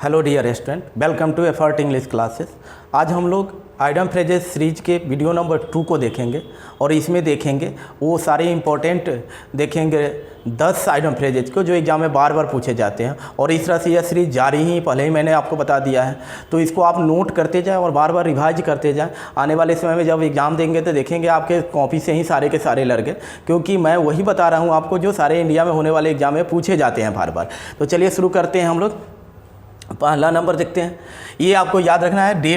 Hello dear student, welcome to effort English classes. आज हम लोग आइडम फ्रेजेस सीरीज के वीडियो नंबर 2 को देखेंगे और इसमें देखेंगे वो सारे इंपॉर्टेंट देखेंगे 10 आइडम फ्रेजेस को जो एग्जाम में बार बार पूछे जाते हैं। और इस तरह से यह सीरीज जारी ही पहले ही मैंने आपको बता दिया है, तो इसको आप नोट करते जाएं और बार बार रिवाइज करते जाएं। आने वाले समय में जब एग्ज़ाम देंगे तो देखेंगे आपके कॉपी से ही सारे के सारे लड़ गए, क्योंकि मैं वही बता रहा हूँ आपको जो सारे इंडिया में होने वाले एग्जाम में पूछे जाते हैं बार बार। तो चलिए शुरू करते हैं हम लोग। पहला नंबर देखते हैं, ये आपको याद रखना है डे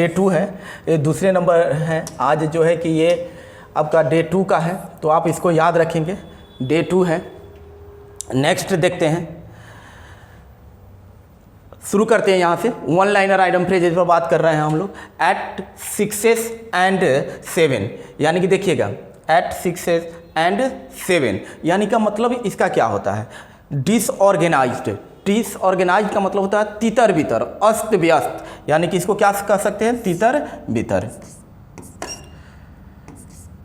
टू है, ये दूसरे नंबर है। आज जो है कि ये आपका डे 2 का है, तो आप इसको याद रखेंगे, डे 2 है। नेक्स्ट देखते हैं, शुरू करते हैं यहाँ से। वन लाइनर आइटम फ्रेजेस पर बात कर रहे हैं हम लोग। एट 6 एंड 7, यानी कि देखिएगा एट 6 एंड 7 यानी का मतलब इसका क्या होता है, डिसऑर्गेनाइज्ड। डिसऑर्गेनाइज का मतलब होता है तितर बितर, अस्त व्यस्त, यानी कि इसको क्या कह सकते हैं, तितर बितर,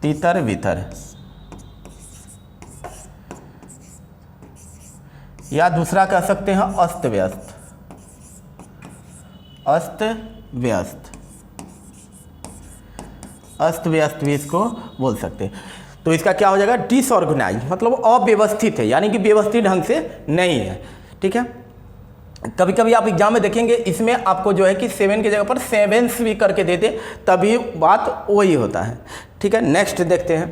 तितर बितर, या दूसरा कह सकते हैं अस्त व्यस्त, अस्त व्यस्त, अस्त व्यस्त भी इसको बोल सकते हैं। तो इसका क्या हो जाएगा, डिसऑर्गेनाइज मतलब अव्यवस्थित है, यानी कि व्यवस्थित ढंग से नहीं है। ठीक है, कभी कभी आप एग्जाम में देखेंगे इसमें आपको जो है कि 7 की जगह पर 7 भी करके देते, तभी बात वही होता है। ठीक है, नेक्स्ट देखते हैं,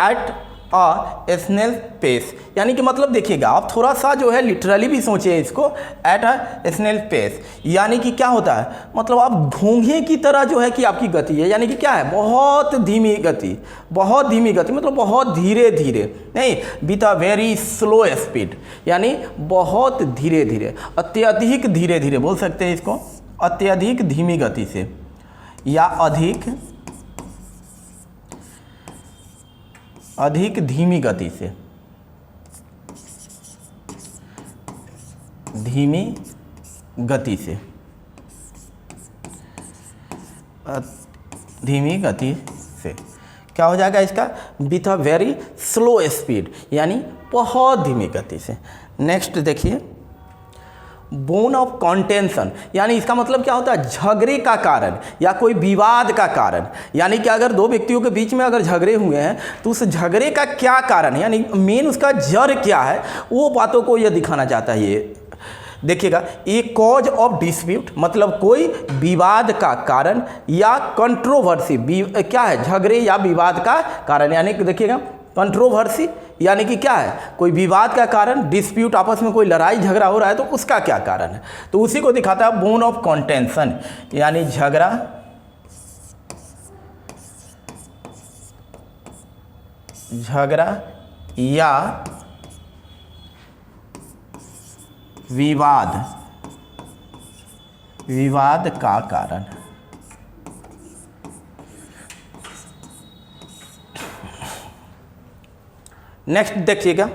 एट अ स्नेल पेस, यानी कि मतलब देखिएगा आप थोड़ा सा जो है लिटरली भी सोचिए इसको। एट अ स्नेल पेस यानी कि क्या होता है, मतलब आप घोंघे की तरह जो है कि आपकी गति है, यानी कि क्या है, बहुत धीमी गति, बहुत धीमी गति मतलब बहुत धीरे धीरे नहीं, with a very slow speed, यानी बहुत धीरे धीरे, अत्यधिक धीरे धीरे बोल सकते हैं इसको, अत्यधिक धीमी गति से या अधिक धीमी गति से, धीमी गति से, धीमी गति से क्या हो जाएगा इसका, with a very slow speed, यानी बहुत धीमी गति से। नेक्स्ट देखिए, बोन ऑफ कॉन्टेंशन, यानी इसका मतलब क्या होता है, झगड़े का कारण या कोई विवाद का कारण, यानी कि अगर दो व्यक्तियों के बीच में अगर झगड़े हुए हैं तो उस झगड़े का क्या कारण, यानी मेन उसका जड़ क्या है, वो बातों को यह दिखाना चाहता है। ये देखिएगा, ये कॉज ऑफ डिस्प्यूट मतलब कोई विवाद का कारण, या कंट्रोवर्सी क्या है, झगड़े या विवाद का कारण, यानी कि देखिएगा कंट्रोवर्सी यानी कि क्या है, कोई विवाद का कारण, डिस्प्यूट आपस में कोई लड़ाई झगड़ा हो रहा है तो उसका क्या कारण है, तो उसी को दिखाता है बोन ऑफ कॉन्टेंशन, यानी झगड़ा या विवाद का कारण। नेक्स्ट देखिएगा,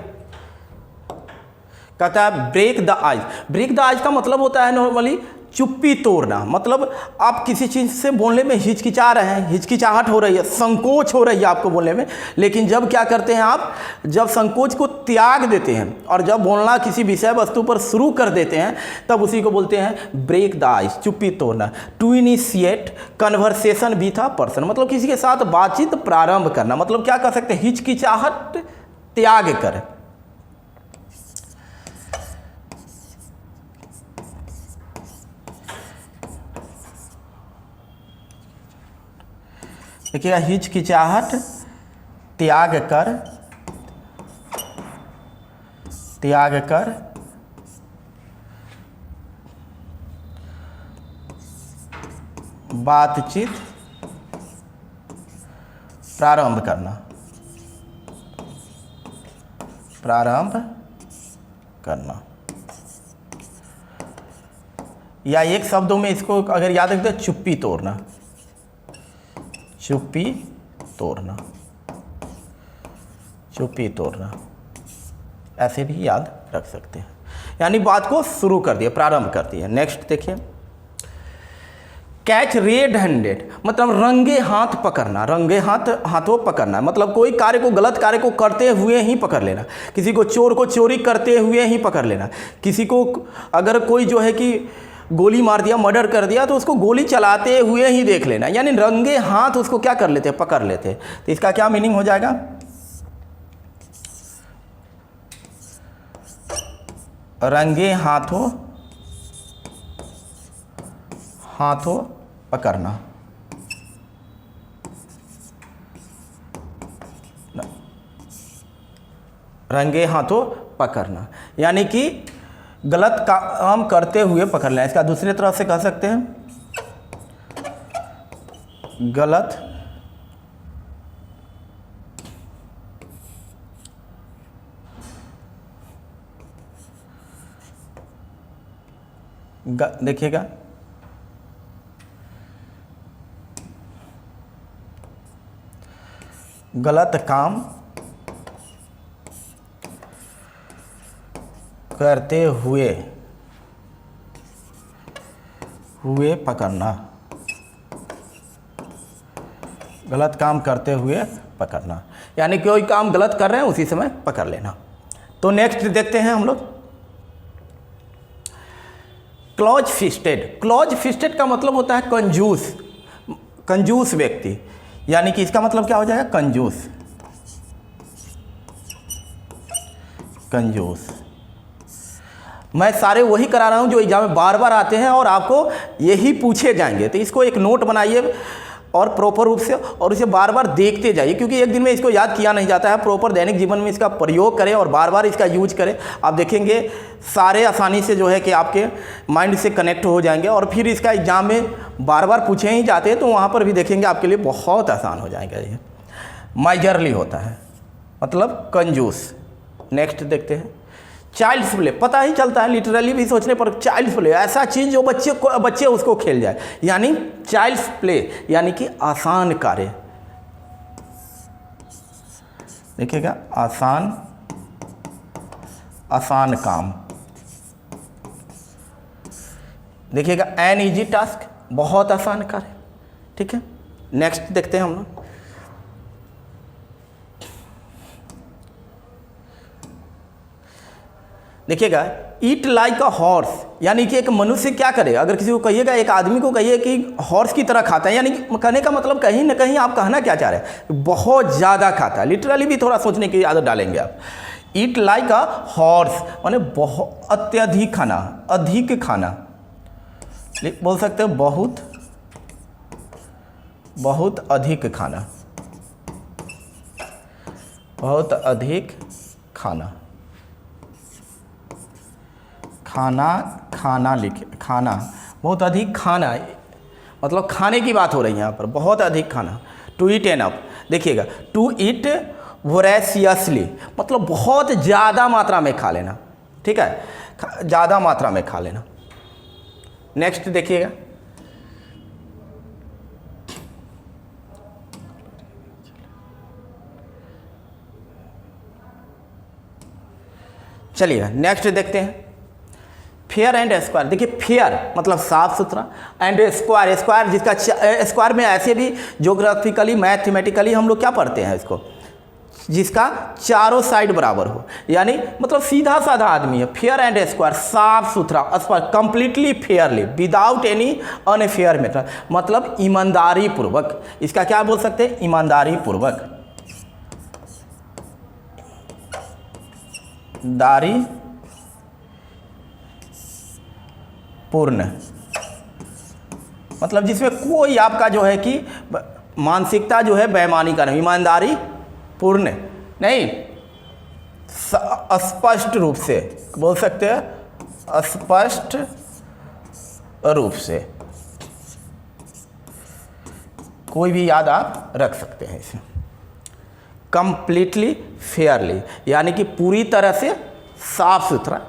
कहता है break the ice. Break the ice का मतलब होता है नॉर्मली चुप्पी तोड़ना, मतलब आप किसी चीज़ से बोलने में हिचकिचा रहे हैं, हिचकिचाहट हो रही है, संकोच हो रही है आपको बोलने में, लेकिन जब क्या करते हैं आप, जब संकोच को त्याग देते हैं और जब बोलना किसी विषय वस्तु पर शुरू कर देते हैं, तब उसी को बोलते हैं ब्रेक द आइज, चुप्पी तोड़ना। To initiate conversation with a person, मतलब किसी के साथ बातचीत प्रारंभ करना, मतलब क्या कर सकते हैं, हिचकिचाहट त्याग कर। देखिएगा, हिचकिचाहट त्याग कर बातचीत प्रारंभ करना, या एक शब्दों में इसको अगर याद रखते हैं, चुप्पी तोड़ना, चुप्पी तोड़ना, ऐसे भी याद रख सकते हैं, यानी बात को शुरू कर दिया, प्रारंभ कर दिया। नेक्स्ट देखिए, कैच रेड हैंडेड मतलब रंगे हाथ पकड़ना, रंगे हाथों पकड़ना मतलब कोई कार्य को, गलत कार्य को करते हुए ही पकड़ लेना, किसी को चोर को चोरी करते हुए ही पकड़ लेना, किसी को अगर कोई जो है कि गोली मार दिया, मर्डर कर दिया तो उसको गोली चलाते हुए ही देख लेना, यानी रंगे हाथ उसको क्या कर लेते, पकड़ लेते। तो इसका क्या मीनिंग हो जाएगा, रंगे हाथों पकड़ना। रंगे हाथों पकड़ना यानी कि गलत काम करते हुए पकड़ लेना। इसका दूसरी तरह से कह सकते हैं गलत देखिएगा गलत काम करते हुए पकड़ना, गलत काम करते हुए पकड़ना यानी कोई काम गलत कर रहे हैं उसी समय पकड़ लेना। तो नेक्स्ट देखते हैं हम लोग क्लोज फिस्टेड। क्लोज फिस्टेड का मतलब होता है कंजूस, कंजूस व्यक्ति, यानी कि इसका मतलब क्या हो जाएगा, कंजूस, कंजूस। मैं सारे वही करा रहा हूँ जो एग्जाम में बार बार आते हैं और आपको यही पूछे जाएंगे, तो इसको एक नोट बनाइए और प्रॉपर रूप से और इसे बार बार देखते जाइए, क्योंकि एक दिन में इसको याद किया नहीं जाता है। प्रॉपर दैनिक जीवन में इसका प्रयोग करें और बार बार इसका यूज करें, आप देखेंगे सारे आसानी से जो है कि आपके माइंड से कनेक्ट हो जाएंगे और फिर इसका एग्जाम में बार बार पूछे ही जाते हैं तो वहाँ पर भी देखेंगे आपके लिए बहुत आसान हो जाएगा। ये माइजरली होता है मतलब कंजूस। नेक्स्ट देखते हैं चाइल्ड्स प्ले। पता ही चलता है लिटरली भी सोचने पर, चाइल्ड्स प्ले ऐसा चीज़ जो बच्चे उसको खेल जाए, यानी चाइल्ड्स प्ले यानी कि आसान कार्य। देखिएगा आसान काम। देखिएगा एन इजी टास्क, बहुत आसान कार्य। ठीक है, नेक्स्ट देखते हैं हम लोग देखिएगा ईट लाइक अ हॉर्स, यानी कि एक मनुष्य क्या करे, अगर किसी को कहिएगा, एक आदमी को कहिए कि हॉर्स की तरह खाता है, यानी कि कहने का मतलब कहीं ना कहीं आप कहना क्या चाह रहे हैं, बहुत ज़्यादा खाता है। लिटरली भी थोड़ा सोचने की आदत डालेंगे आप। ईट लाइक अ हॉर्स माने बहुत अत्यधिक खाना, अधिक खाना बोल सकते हो, बहुत अधिक खाना, बहुत अधिक खाना। खाना लिखे, खाना बहुत अधिक खाना मतलब खाने की बात हो रही है यहाँ पर, बहुत अधिक खाना। टू ईट एनफ, देखिएगा टू ईट वोरेशियसली मतलब बहुत ज़्यादा मात्रा में खा लेना। ठीक है, ज़्यादा मात्रा में खा लेना। नेक्स्ट देखिएगा चलिए नेक्स्ट देखते हैं फेयर एंड स्क्वायर। देखिए फेयर मतलब साफ सुथरा, एंड स्क्वायर, स्क्वायर जिसका स्क्वायर में ऐसे भी ज्योग्राफिकली मैथमेटिकली हम लोग क्या पढ़ते हैं इसको, जिसका चारों साइड बराबर हो, यानी मतलब सीधा साधा आदमी है। फेयर एंड स्क्वायर साफ सुथरा, square completely Fairlie without any unfair method मतलब ईमानदारी पूर्वक। इसका क्या बोल सकते हैं, ईमानदारी पूर्वक, दारी पूर्ण मतलब जिसमें कोई आपका जो है कि मानसिकता जो है बेईमानी का नहीं, ईमानदारी पूर्ण नहीं, स्पष्ट रूप से बोल सकते हैं, स्पष्ट रूप से। कोई भी याद आप रख सकते हैं इसे। कंप्लीटली फेयरली यानी कि पूरी तरह से साफ सुथरा,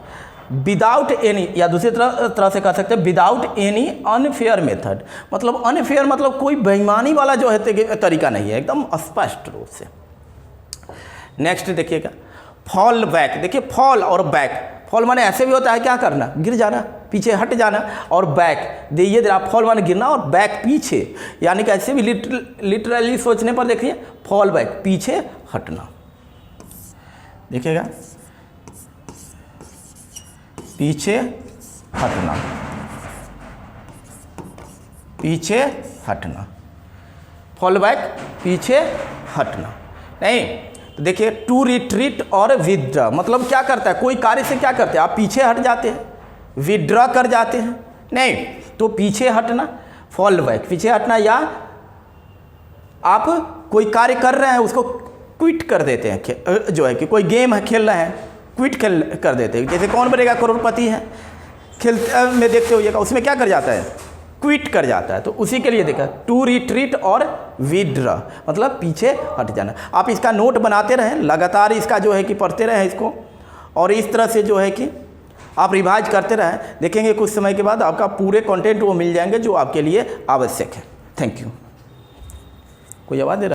विदाउट एनी, या दूसरी तरह से कह सकते हैं विदाउट एनी अनफेयर मेथड मतलब अनफेयर मतलब कोई बेईमानी वाला जो है तरीका नहीं है, एकदम स्पष्ट रूप से। नेक्स्ट देखिएगा फॉल बैक। देखिए फॉल और बैक, फॉल माने ऐसे भी होता है क्या करना, गिर जाना, पीछे हट जाना। और बैक देखिए जरा, फॉल माने गिरना और बैक पीछे, यानी कि ऐसे भी लिटरली सोचने पर देखिए फॉल बैक पीछे हटना, देखिएगा पीछे हटना, पीछे हटना, फॉल बैक पीछे हटना। नहीं तो देखिए टू रिट्रीट और विदड्रॉ, मतलब क्या करता है, कोई कार्य से क्या करते हैं आप पीछे हट जाते हैं, विदड्रॉ कर जाते हैं। नहीं तो पीछे हटना, फॉल बैक पीछे हटना, या आप कोई कार्य कर रहे हैं उसको क्विट कर देते हैं, जो है कि कोई गेम है खेल रहे हैं, क्विट कर देते हैं। जैसे कौन बनेगा करोड़पति है खेलते में देखते होइएगा, उसमें क्या कर जाता है, क्विट कर जाता है। तो उसी के लिए देखा टू रिट्रीट और विदड्रॉ, मतलब पीछे हट जाना। आप इसका नोट बनाते रहें, लगातार इसका जो है कि पढ़ते रहें इसको, और इस तरह से जो है कि आप रिवाइज करते रहें, देखेंगे कुछ समय के बाद आपका पूरे कंटेंट वो मिल जाएंगे जो आपके लिए आवश्यक है। Thank you. कोई आवाज़ दे रहा है?